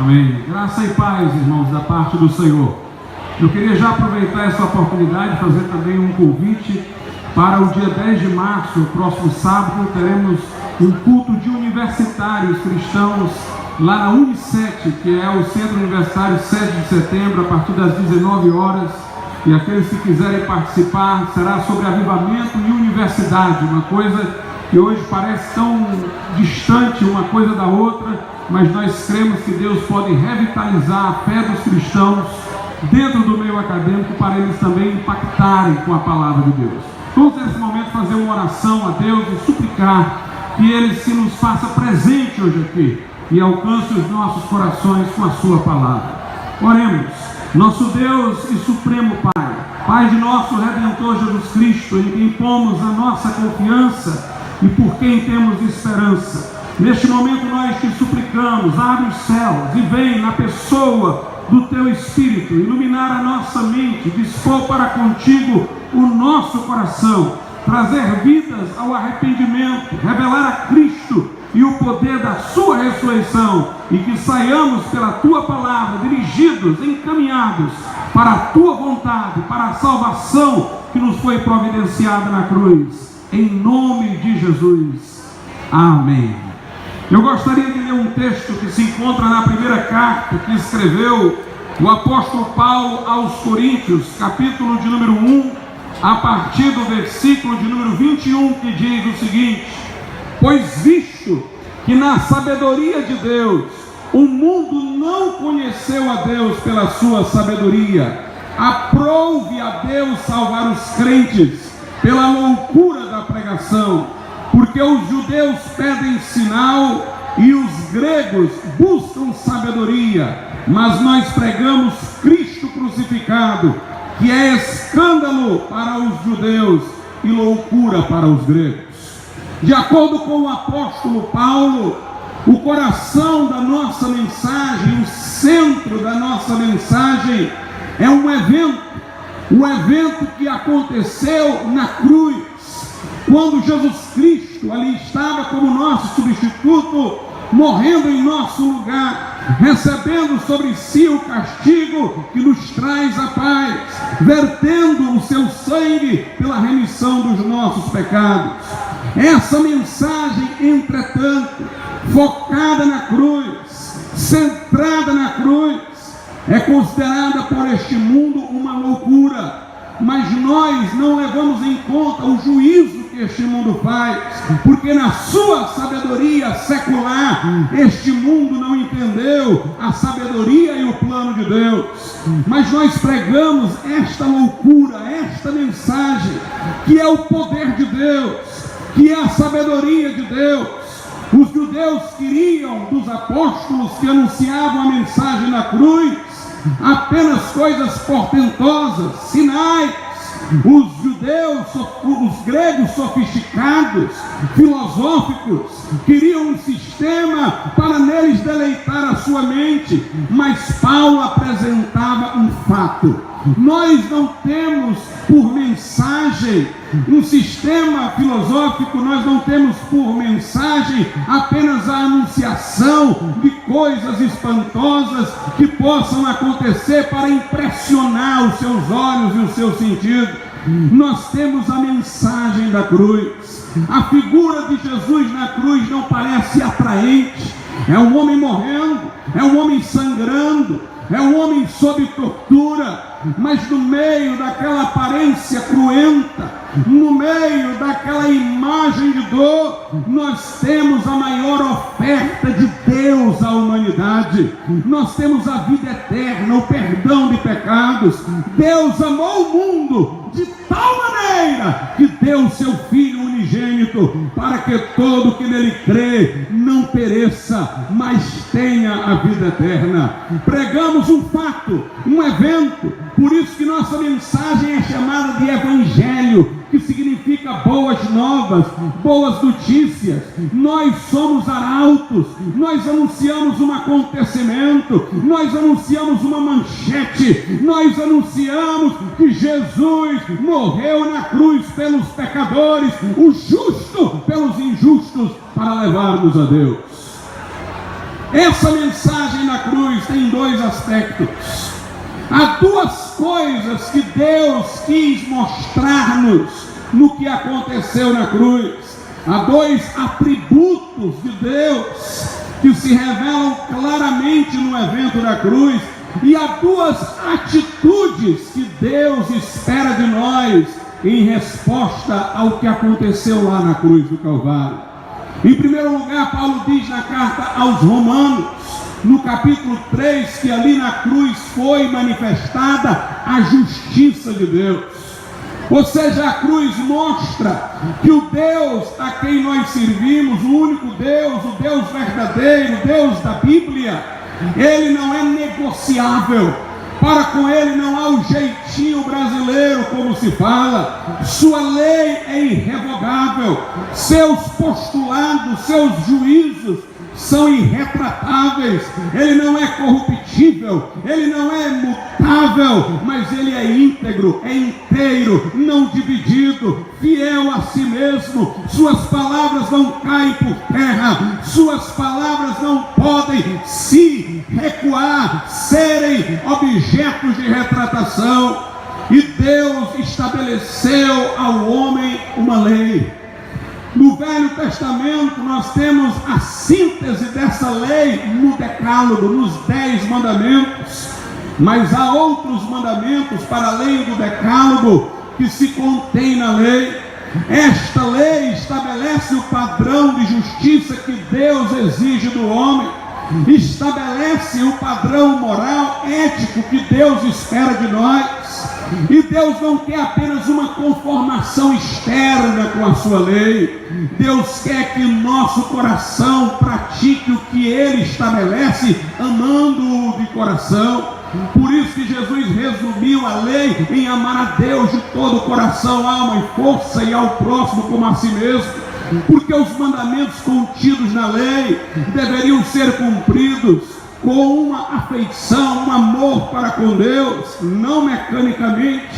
Amém. Graça e paz, irmãos, da parte do Senhor. Eu queria já aproveitar essa oportunidade e fazer também um convite para o dia 10 de março, próximo sábado, teremos um culto de universitários cristãos lá na Unicet, que é o Centro Universitário 7 de Setembro, a partir das 19 horas. E aqueles que quiserem participar, será sobre avivamento e universidade, uma coisa que hoje parece tão distante uma coisa da outra, mas nós cremos que Deus pode revitalizar a fé dos cristãos dentro do meio acadêmico, para eles também impactarem com a palavra de Deus. Vamos nesse momento fazer uma oração a Deus e suplicar que Ele se nos faça presente hoje aqui e alcance os nossos corações com a sua palavra. Oremos. Nosso Deus e Supremo Pai, Pai de nosso Redentor Jesus Cristo, em quem pomos a nossa confiança e por quem temos esperança, neste momento nós te suplicamos, abre os céus e vem na pessoa do Teu Espírito, iluminar a nossa mente, dispor para contigo o nosso coração, trazer vidas ao arrependimento, revelar a Cristo e o poder da sua ressurreição, e que saiamos pela Tua palavra, dirigidos, encaminhados para a Tua vontade, para a salvação que nos foi providenciada na cruz, em nome de Jesus, amém. Eu gostaria de ler um texto que se encontra na primeira carta que escreveu o apóstolo Paulo aos Coríntios, capítulo de número 1, a partir do versículo de número 21, que diz o seguinte: pois visto que na sabedoria de Deus o mundo não conheceu a Deus pela sua sabedoria, aprouve a Deus salvar os crentes pela loucura da pregação, porque os judeus pedem sinal e os gregos buscam sabedoria, mas nós pregamos Cristo crucificado, que é escândalo para os judeus e loucura para os gregos. De acordo com o apóstolo Paulo, o coração da nossa mensagem, o centro da nossa mensagem é um evento que aconteceu na cruz, quando Jesus Cristo ali estava como nosso substituto, morrendo em nosso lugar, recebendo sobre si o castigo que nos traz a paz, vertendo o seu sangue pela remissão dos nossos pecados. Essa mensagem, entretanto, focada na cruz, centrada na cruz, é considerada por este mundo uma loucura, mas nós não levamos em conta o juízo que este mundo faz, porque na sua sabedoria secular, este mundo não entendeu a sabedoria e o plano de Deus. Mas nós pregamos esta loucura, esta mensagem, que é o poder de Deus, que é a sabedoria de Deus. Os judeus queriam dos apóstolos que anunciavam a mensagem na cruz apenas coisas portentosas, sinais. Os judeus, os gregos sofisticados, filosóficos, queriam um sistema para neles deleitar a sua mente, mas Paulo apresentava um fato. Nós não temos por mensagem um sistema filosófico, nós não temos por mensagem apenas a anunciação de coisas espantosas que possam acontecer para impressionar os seus olhos e os seus sentidos. Nós temos a mensagem da cruz. A figura de Jesus na cruz não parece atraente. É um homem morrendo, é um homem sangrando, é um homem sob tortura, mas no meio daquela aparência cruenta, no meio daquela imagem de dor, nós temos a maior oferta de Deus à humanidade. Nós temos a vida eterna, o perdão de pecados. Deus amou o mundo de tal maneira que deu o seu Filho unigênito, para que todo que nele crê não pereça, mas tenha a vida eterna. Pregamos um fato, um evento, por isso que nossa mensagem é chamada de Evangelho, que significa boas novas, boas notícias. Nós somos arautos, nós anunciamos um acontecimento, nós anunciamos uma manchete, nós anunciamos que Jesus morreu na cruz pelos pecadores, o justo pelos injustos, para levar-nos a Deus. Essa mensagem na cruz dois aspectos. Há duas coisas que Deus quis mostrar-nos no que aconteceu na cruz. Há dois atributos de Deus que se revelam claramente no evento da cruz. E há duas atitudes que Deus espera de nós em resposta ao que aconteceu lá na cruz do Calvário. Em primeiro lugar, Paulo diz na carta aos Romanos, no capítulo 3, que ali na cruz foi manifestada a justiça de Deus. Ou seja, a cruz mostra que o Deus a quem nós servimos, o único Deus, o Deus verdadeiro, o Deus da Bíblia, ele não é negociável. Para com ele não há o jeitinho brasileiro, como se fala. Sua lei é irrevogável. Seus postulados, seus juízos são irretratáveis. Ele não é corruptível, ele não é mutável, mas ele é íntegro, é inteiro, não dividido, fiel a si mesmo. Suas palavras não caem por terra, suas palavras não podem se recuar, serem objetos de retratação. E Deus estabeleceu ao homem uma lei. No Velho Testamento nós temos a síntese dessa lei no Decálogo, nos 10 mandamentos. Mas há outros mandamentos para além do Decálogo que se contém na lei. Esta lei estabelece o padrão de justiça que Deus exige do homem. Estabelece o padrão moral, ético que Deus espera de nós. E Deus não quer apenas uma conformação externa com a sua lei. Deus quer que nosso coração pratique o que Ele estabelece, amando-o de coração. Por isso que Jesus resumiu a lei em amar a Deus de todo o coração, alma e força, e ao próximo como a si mesmo. Porque os mandamentos contidos na lei deveriam ser cumpridos com uma afeição, um amor para com Deus, não mecanicamente,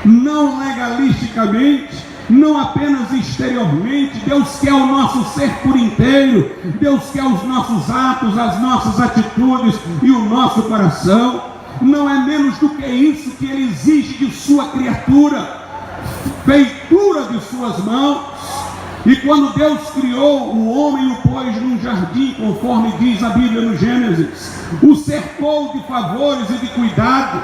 não legalisticamente, não apenas exteriormente. Deus quer o nosso ser por inteiro. Deus quer os nossos atos, as nossas atitudes e o nosso coração. Não é menos do que isso que Ele exige de sua criatura, feitura de suas mãos. E quando Deus criou o homem, o pôs num jardim, conforme diz a Bíblia no Gênesis, o cercou de favores e de cuidado,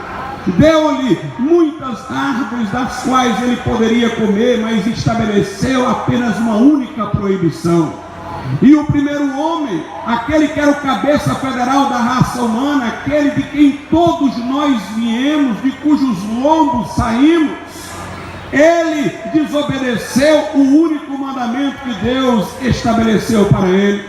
deu-lhe muitas árvores das quais ele poderia comer, mas estabeleceu apenas uma única proibição. E o primeiro homem, aquele que era o cabeça federal da raça humana, aquele de quem todos nós viemos, de cujos lombos saímos, ele desobedeceu o único mandamento que Deus estabeleceu para ele.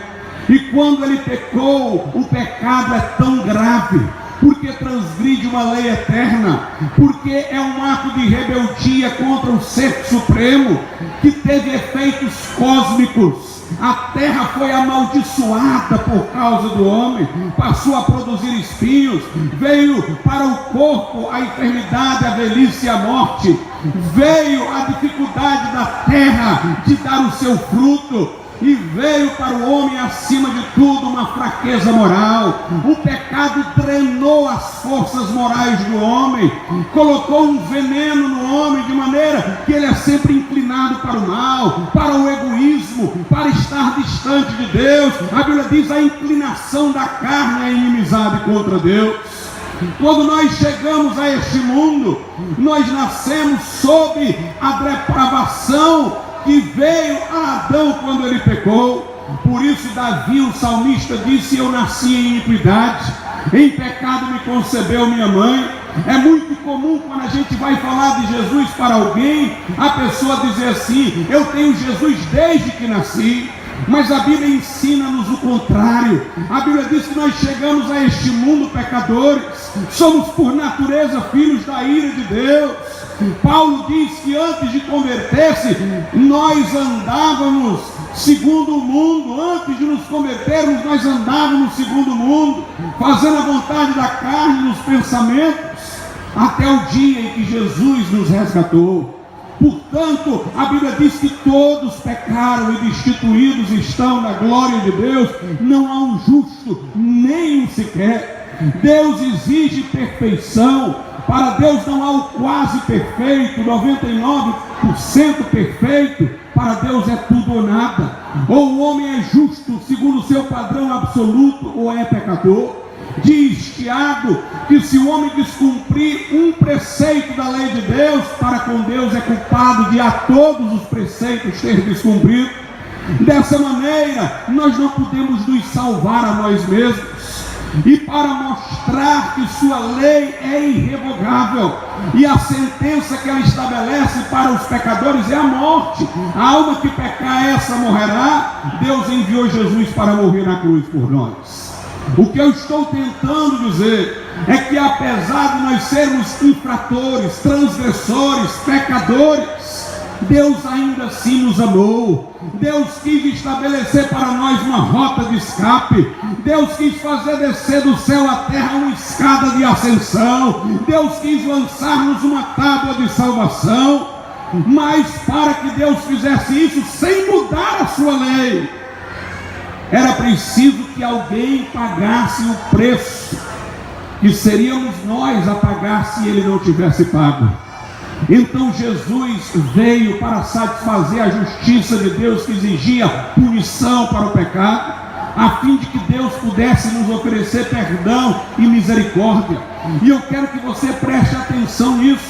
E quando ele pecou, o pecado é tão grave, porque transgride uma lei eterna, porque é um ato de rebeldia contra o Ser Supremo, que teve efeitos cósmicos. A terra foi amaldiçoada por causa do homem, passou a produzir espinhos, veio para o corpo a enfermidade, a velhice e a morte, veio a dificuldade da terra de dar o seu fruto, e veio para o homem, acima de tudo, uma fraqueza moral. O pecado drenou as forças morais do homem, colocou um veneno no homem, de maneira que ele é sempre inclinado para o mal, para o egoísmo, para estar distante de Deus. A Bíblia diz: a inclinação da carne é inimizade contra Deus. Quando nós chegamos a este mundo, nós nascemos sob a depravação que veio a Adão quando ele pecou. Por isso Davi, o salmista, disse: eu nasci em iniquidade, em pecado me concebeu minha mãe. É muito comum, quando a gente vai falar de Jesus para alguém, a pessoa dizer assim: eu tenho Jesus desde que nasci. Mas a Bíblia ensina-nos o contrário. A Bíblia diz que nós chegamos a este mundo pecadores, somos por natureza filhos da ira de Deus. Paulo diz que antes de converter-se, nós andávamos segundo o mundo. Antes de nos convertermos, nós andávamos segundo o mundo, fazendo a vontade da carne nos pensamentos, até o dia em que Jesus nos resgatou. Portanto, a Bíblia diz que todos pecaram e destituídos estão da glória de Deus. Não há um justo, nem um sequer. Deus exige perfeição. Para Deus não há o quase perfeito, 99% perfeito. Para Deus é tudo ou nada. Ou o homem é justo segundo o seu padrão absoluto, ou é pecador. Diz Tiago que se o homem descumprir um preceito da lei de Deus, para com Deus é culpado de a todos os preceitos ter descumprido. Dessa maneira, nós não podemos nos salvar a nós mesmos. E para mostrar que sua lei é irrevogável e a sentença que ela estabelece para os pecadores é a morte, a alma que pecar essa morrerá, Deus enviou Jesus para morrer na cruz por nós. O que eu estou tentando dizer é que apesar de nós sermos infratores, transgressores, pecadores, Deus ainda assim nos amou. Deus quis estabelecer para nós uma rota de escape. Deus quis fazer descer do céu à terra uma escada de ascensão. Deus quis lançar-nos uma tábua de salvação. Mas para que Deus fizesse isso sem mudar a sua lei, era preciso que alguém pagasse o preço, que seríamos nós a pagar se ele não tivesse pago. Então Jesus veio para satisfazer a justiça de Deus, que exigia punição para o pecado, a fim de que Deus pudesse nos oferecer perdão e misericórdia. E eu quero que você preste atenção nisso.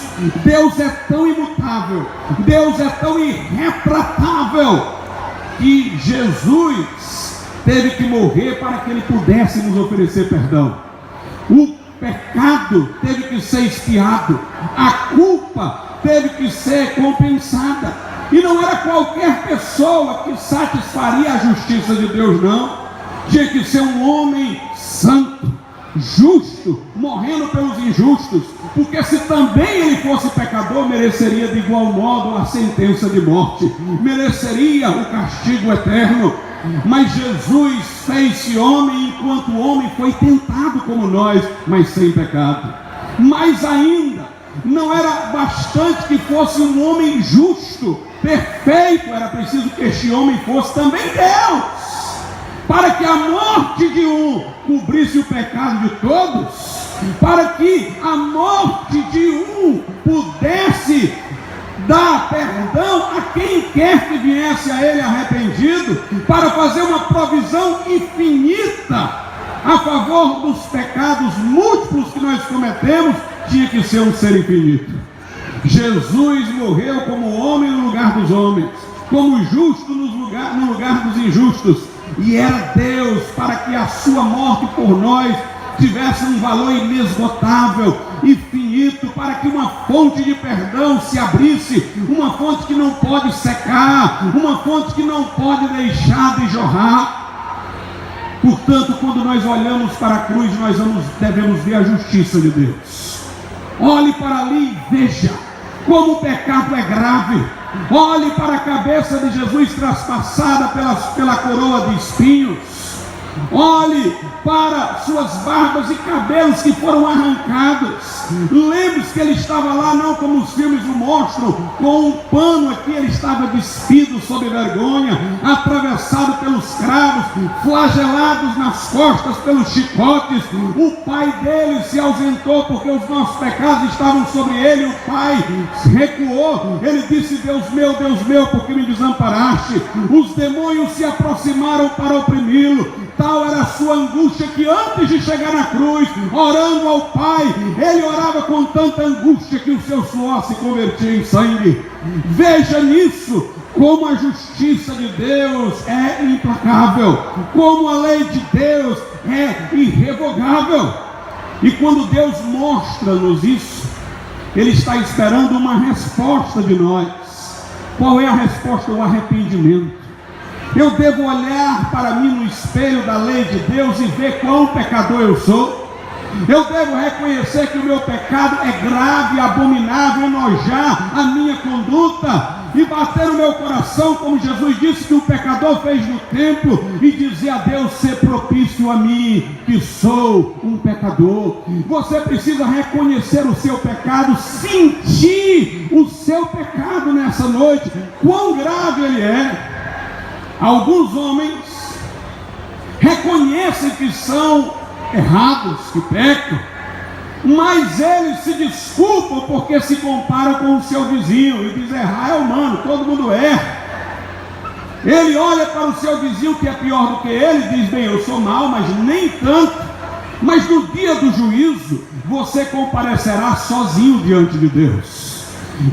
Deus é tão imutável, Deus é tão irretratável, que Jesus teve que morrer para que ele pudesse nos oferecer perdão. O pecado teve que ser expiado, a culpa teve que ser compensada, e não era qualquer pessoa que satisfaria a justiça de Deus, não. Tinha que ser um homem santo, justo, morrendo pelos injustos, porque se também ele fosse pecador, mereceria de igual modo a sentença de morte, mereceria o castigo eterno. Mas Jesus fez-se homem, enquanto o homem foi tentado como nós, mas sem pecado. Mais ainda, não era bastante que fosse um homem justo, perfeito, era preciso que este homem fosse também Deus, para que a morte de um cobrisse o pecado de todos, para que a morte de um pudesse dar perdão a quem quer que viesse a ele arrependido, para fazer uma provisão infinita a favor dos pecados múltiplos que nós cometemos. Tinha que ser um ser infinito. Jesus morreu como homem no lugar dos homens, como justo no lugar dos injustos, e era Deus, para que a sua morte por nós tivesse um valor inesgotável, infinito, para que uma fonte de perdão se abrisse, uma fonte que não pode secar, uma fonte que não pode deixar de jorrar. Portanto, quando nós olhamos para a cruz, nós devemos ver a justiça de Deus. Olhe para ali e veja como o pecado é grave. Olhe para a cabeça de Jesus traspassada pela coroa de espinhos. Olhe para suas barbas e cabelos que foram arrancados. Lembre-se que ele estava lá, não como os filmes o mostram, com um pano aqui, ele estava despido sob vergonha, atravessado pelos cravos, flagelados nas costas pelos chicotes. O pai dele se ausentou porque os nossos pecados estavam sobre ele. O pai recuou, ele disse: Deus meu, por que me desamparaste? Os demônios se aproximaram para oprimi-lo. Tal era a sua angústia que antes de chegar na cruz, orando ao Pai, ele orava com tanta angústia que o seu suor se convertia em sangue. Veja nisso como a justiça de Deus é implacável, como a lei de Deus é irrevogável. E quando Deus mostra-nos isso, ele está esperando uma resposta de nós. Qual é a resposta? O arrependimento. Eu devo olhar para mim no espelho da lei de Deus e ver quão pecador eu sou. Eu devo reconhecer que o meu pecado é grave, abominável, enojar a minha conduta e bater no meu coração, como Jesus disse que o pecador fez no templo, e dizer a Deus: ser propício a mim, que sou um pecador. Você precisa reconhecer o seu pecado, sentir o seu pecado nessa noite, quão grave ele é. Alguns homens reconhecem que são errados, que pecam, mas eles se desculpam porque se comparam com o seu vizinho e dizem: errar é humano, todo mundo erra. Ele olha para o seu vizinho que é pior do que ele e diz: bem, eu sou mau, mas nem tanto. Mas no dia do juízo, você comparecerá sozinho diante de Deus.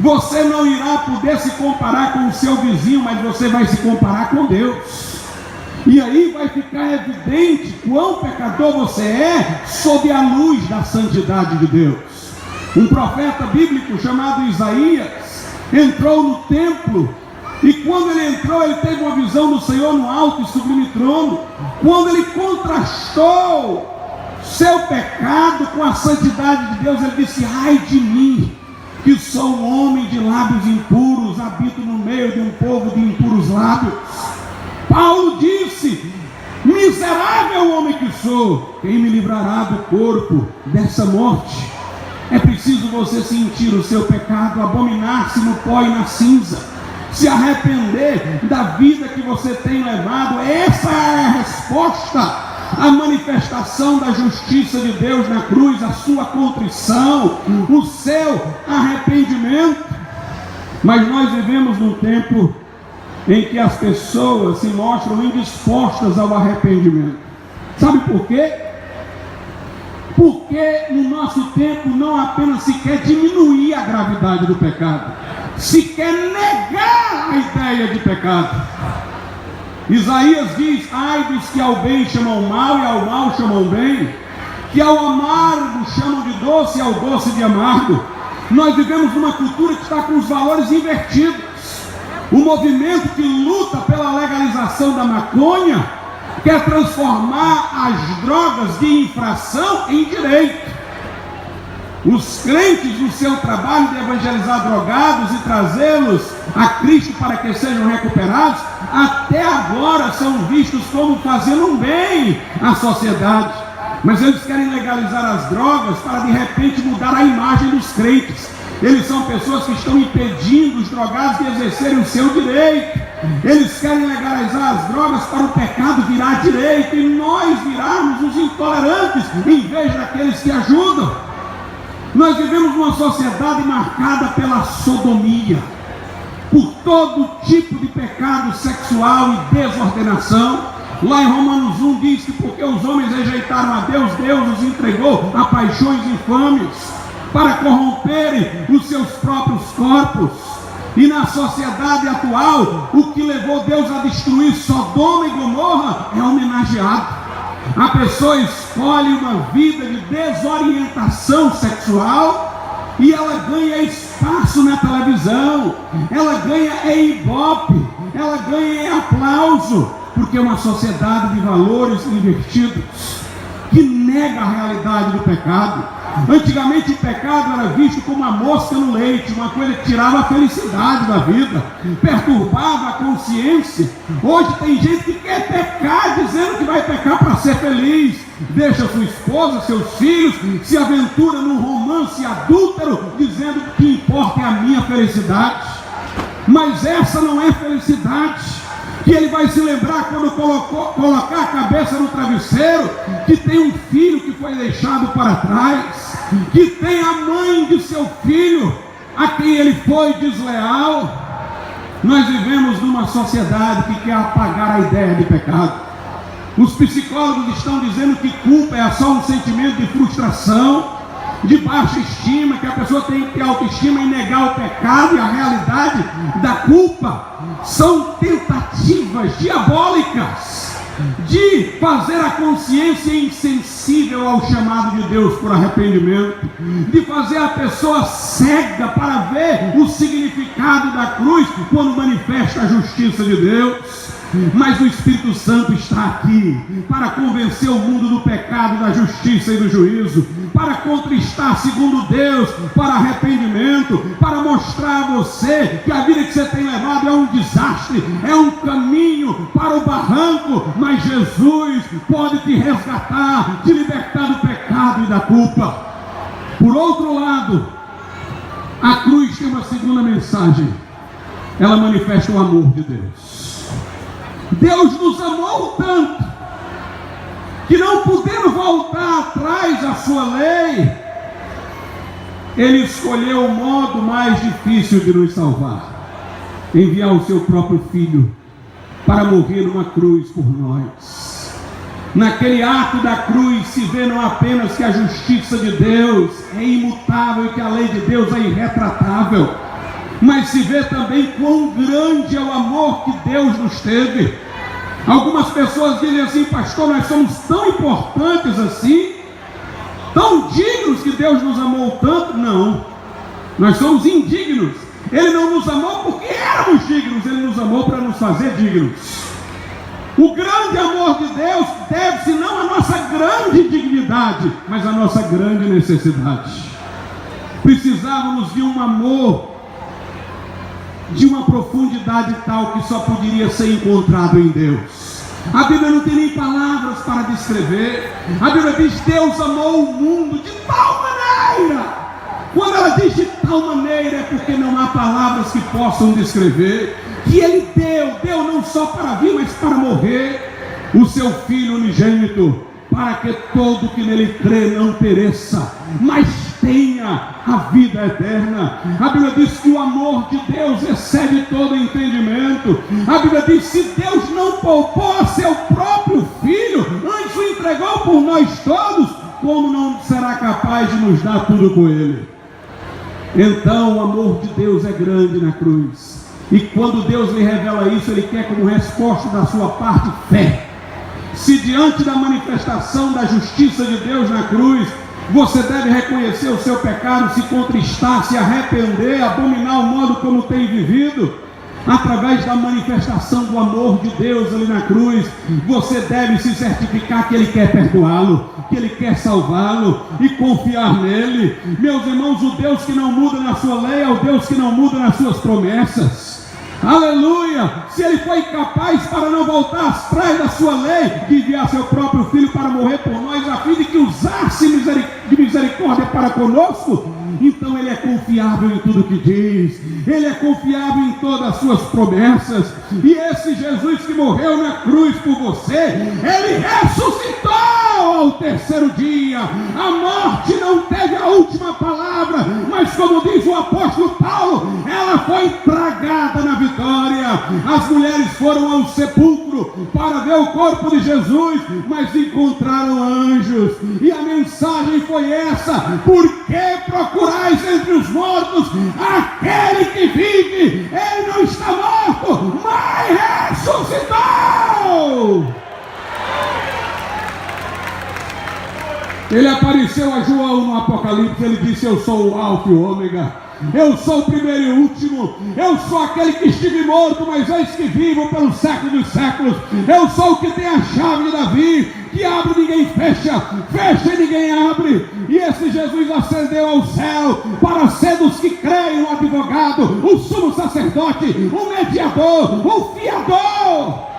Você não irá poder se comparar com o seu vizinho, mas você vai se comparar com Deus. E aí vai ficar evidente quão pecador você é sob a luz da santidade de Deus. Um profeta bíblico chamado Isaías entrou no templo, e quando ele entrou, ele teve uma visão do Senhor no alto e sublime trono. Quando ele contrastou seu pecado com a santidade de Deus, ele disse: ai de mim, que sou um homem de lábios impuros, habito no meio de um povo de impuros lábios. Paulo disse: miserável homem que sou, quem me livrará do corpo dessa morte? É preciso você sentir o seu pecado, abominar-se no pó e na cinza, se arrepender da vida que você tem levado. Essa é a resposta, a manifestação da justiça de Deus na cruz, a sua contrição, o seu arrependimento. Mas nós vivemos num tempo em que as pessoas se mostram indispostas ao arrependimento. Sabe por quê? Porque no nosso tempo não apenas se quer diminuir a gravidade do pecado, se quer negar a ideia de pecado. Isaías diz: ai dos que ao bem chamam mal e ao mal chamam bem, que ao amargo chamam de doce e ao doce de amargo. Nós vivemos numa cultura que está com os valores invertidos. O movimento que luta pela legalização da maconha quer transformar as drogas de infração em direito. Os crentes, no seu trabalho de evangelizar drogados e trazê-los a Cristo para que sejam recuperados, até agora são vistos como fazendo um bem à sociedade. Mas eles querem legalizar as drogas para de repente mudar a imagem dos crentes. Eles são pessoas que estão impedindo os drogados de exercerem o seu direito. Eles querem legalizar as drogas para o pecado virar direito e nós virarmos os intolerantes em vez daqueles que ajudam. Nós vivemos numa sociedade marcada pela sodomia, por todo tipo de pecado sexual e desordenação. Lá em Romanos 1 diz que porque os homens rejeitaram a Deus, Deus os entregou a paixões infames para corromperem os seus próprios corpos. E na sociedade atual, o que levou Deus a destruir Sodoma e Gomorra é homenageado. A pessoa escolhe uma vida de desorientação sexual e ela ganha espaço na televisão, ela ganha ibope, ela ganha aplauso, porque é uma sociedade de valores invertidos que nega a realidade do pecado. Antigamente o pecado era visto como uma mosca no leite, uma coisa que tirava a felicidade da vida, perturbava a consciência. Hoje tem gente que quer pecar dizendo que vai pecar para ser feliz. Deixa sua esposa, seus filhos, se aventura num romance adúltero, dizendo que o que importa é a minha felicidade. Mas essa não é felicidade. Que ele vai se lembrar quando colocar a cabeça no travesseiro, que tem um filho que foi deixado para trás, que tem a mãe de seu filho, a quem ele foi desleal. Nós vivemos numa sociedade que quer apagar a ideia de pecado. Os psicólogos estão dizendo que culpa é só um sentimento de frustração, de baixa estima, que a pessoa tem que ter autoestima e negar o pecado e a realidade da culpa. São tentativas diabólicas de fazer a consciência insensível ao chamado de Deus por arrependimento, de fazer a pessoa cega para ver o significado da cruz quando manifesta a justiça de Deus. Mas o Espírito Santo está aqui para convencer o mundo do pecado, da justiça e do juízo, para contristar segundo Deus, para arrependimento, para mostrar a você que a vida que você tem levado é um desastre, é um caminho para o barranco, mas Jesus pode te resgatar, te libertar do pecado e da culpa. Por outro lado, a cruz tem uma segunda mensagem. Ela manifesta o amor de Deus. Deus nos amou tanto que não podendo voltar atrás da sua lei, ele escolheu o modo mais difícil de nos salvar: enviar o seu próprio Filho para morrer numa cruz por nós. Naquele ato da cruz se vê não apenas que a justiça de Deus é imutável e que a lei de Deus é irretratável, mas se vê também quão grande é o amor que Deus nos teve. Algumas pessoas dizem assim: pastor, nós somos tão importantes assim, tão dignos que Deus nos amou tanto. Não, nós somos indignos. Ele não nos amou porque éramos dignos, Ele nos amou para nos fazer dignos. O grande amor de Deus deve-se não à nossa grande dignidade, mas à nossa grande necessidade. Precisávamos de um amor de uma profundidade tal que só poderia ser encontrado em Deus. A Bíblia não tem nem palavras para descrever. A Bíblia diz: Deus amou o mundo de tal maneira. Quando ela diz de tal maneira, é porque não há palavras que possam descrever que Ele deu não só para vir, mas para morrer, o seu Filho unigênito, para que todo que nele crê não pereça, mas tenha a vida eterna. A Bíblia diz que o amor de Deus excede todo entendimento. A Bíblia diz: se Deus não poupou a seu próprio Filho, antes o entregou por nós todos, como não será capaz de nos dar tudo com Ele? Então o amor de Deus é grande na cruz, e quando Deus lhe revela isso, Ele quer como resposta da sua parte fé. Se diante da manifestação da justiça de Deus na cruz, você deve reconhecer o seu pecado, se contristar, se arrepender, abominar o modo como tem vivido, através da manifestação do amor de Deus ali na cruz, você deve se certificar que Ele quer perdoá-lo, que Ele quer salvá-lo e confiar nele. Meus irmãos, o Deus que não muda na sua lei é o Deus que não muda nas suas promessas. Aleluia! Se Ele foi capaz para não voltar atrás da sua lei, de enviar seu próprio Filho para morrer por nós, a fim de que usasse de misericórdia para conosco, então Ele é confiável em tudo que diz, Ele é confiável em todas as suas promessas. E esse Jesus que morreu na cruz por você, Ele ressuscitou ao terceiro dia. A morte não teve a última palavra, mas como diz o apóstolo Paulo, ela foi tragada na vitória. As mulheres foram ao sepulcro para ver o corpo de Jesus, mas encontraram anjos, e a mensagem foi essa: por que procurais entre os mortos aquele que vive? Ele não está morto, mas ressuscitou. Ele apareceu a João no Apocalipse. Ele disse: eu sou o Alfa e o Ômega, eu sou o primeiro e o último, eu sou aquele que estive morto, mas eis que vivo pelos séculos dos séculos. Eu sou o que tem a chave de Davi, que abre e ninguém fecha, fecha e ninguém abre. E esse Jesus ascendeu ao céu para ser dos que creem, o advogado, o sumo sacerdote, o mediador, o fiador,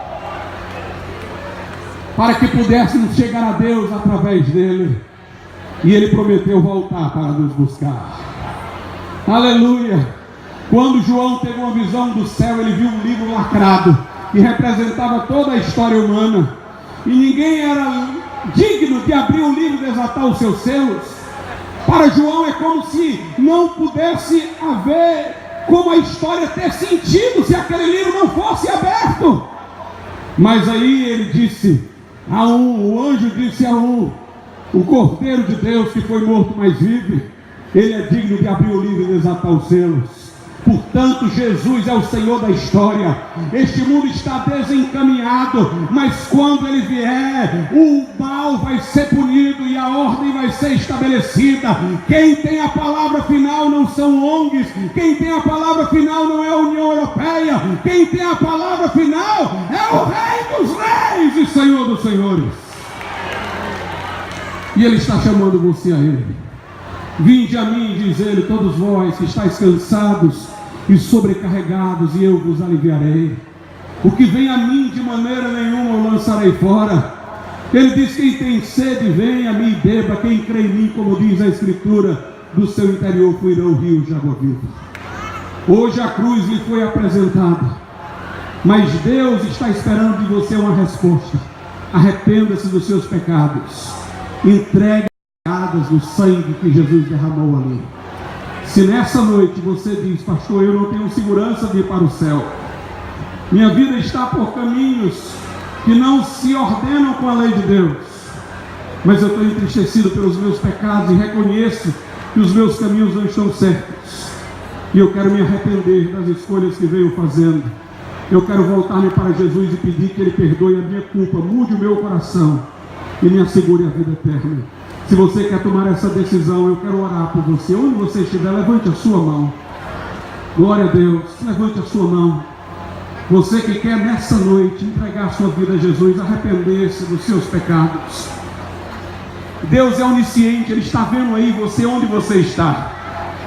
para que pudéssemos chegar a Deus através dele. E Ele prometeu voltar para nos buscar. Aleluia! Quando João teve uma visão do céu, ele viu um livro lacrado que representava toda a história humana, e ninguém era digno de abrir o livro e desatar os seus selos. Para João é como se não pudesse haver como a história ter sentido se aquele livro não fosse aberto. Mas aí ele disse a o anjo disse a o Cordeiro de Deus que foi morto mas vive, Ele é digno de abrir o livro e desatar os selos. Portanto, Jesus é o Senhor da história. Este mundo está desencaminhado, mas quando Ele vier, o mal vai ser punido e a ordem vai ser estabelecida. Quem tem a palavra final não são ONGs, quem tem a palavra final não é a União Europeia, quem tem a palavra final é o Rei dos Reis e Senhor dos Senhores. E Ele está chamando você a Ele. Vinde a mim, diz Ele, todos vós que estáis cansados e sobrecarregados, e eu vos aliviarei. O que vem a mim de maneira nenhuma eu lançarei fora. Ele diz: quem tem sede, venha a mim e beba. Quem crê em mim, como diz a Escritura, do seu interior fluirão rios de água viva. Hoje a cruz lhe foi apresentada, mas Deus está esperando de você uma resposta. arrependa-se dos seus pecados, entregue no sangue que Jesus derramou ali. Se nessa noite você diz: pastor, eu não tenho segurança de ir para o céu, minha vida está por caminhos que não se ordenam com a lei de Deus, mas eu estou entristecido pelos meus pecados e reconheço que os meus caminhos não estão certos, e eu quero me arrepender das escolhas que venho fazendo. Eu quero voltar-me para Jesus e pedir que Ele perdoe a minha culpa, mude o meu coração e me assegure a vida eterna. Se você quer tomar essa decisão, eu quero orar por você. Onde você estiver, levante a sua mão. Glória a Deus, levante a sua mão. Você que quer nessa noite entregar a sua vida a Jesus, arrepender-se dos seus pecados. Deus é onisciente, Ele está vendo aí você, onde você está.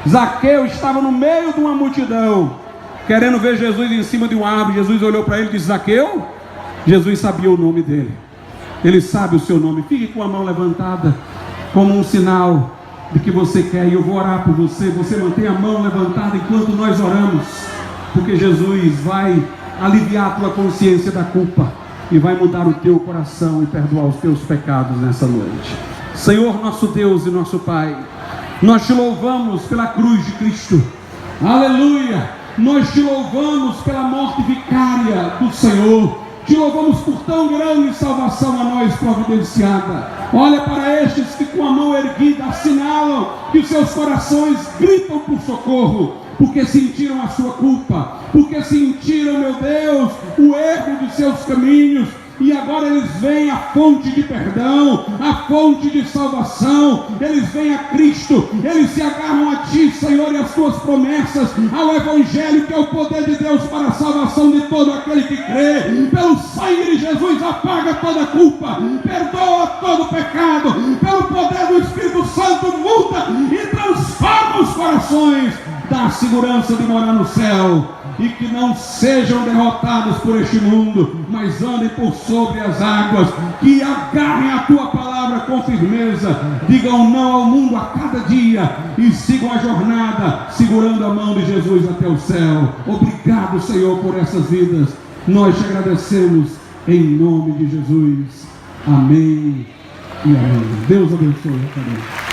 Zaqueu estava no meio de uma multidão, querendo ver Jesus em cima de uma árvore. Jesus olhou para ele e disse: Zaqueu. Jesus sabia o nome dele. Ele sabe o seu nome. Fique com a mão levantada, como um sinal de que você quer. E eu vou orar por você. Você mantém a mão levantada enquanto nós oramos, porque Jesus vai aliviar a tua consciência da culpa e vai mudar o teu coração e perdoar os teus pecados nessa noite. Senhor, nosso Deus e nosso Pai, nós te louvamos pela cruz de Cristo. Aleluia! Nós te louvamos pela morte vicária do Senhor. Te louvamos por tão grande salvação a nós providenciada. Olha para estes que com a mão erguida assinalam que os seus corações gritam por socorro, porque sentiram a sua culpa, porque sentiram, meu Deus, o erro dos seus caminhos. E agora eles veem a fonte de perdão, a fonte de salvação. Eles veem a Cristo, eles se agarram a Ti, Senhor, e as Tuas promessas, ao Evangelho, que é o poder de Deus para a salvação de todo aquele que crê. Pelo sangue de Jesus apaga toda culpa, perdoa todo pecado. Pelo poder do Espírito Santo muda e transforma os corações, dá a segurança de morar no céu. E que não sejam derrotados por este mundo, mas andem por sobre as águas, que agarrem a Tua palavra com firmeza, digam não ao mundo a cada dia e sigam a jornada, segurando a mão de Jesus até o céu. Obrigado, Senhor, por essas vidas. Nós te agradecemos em nome de Jesus. Amém e amém. Deus abençoe.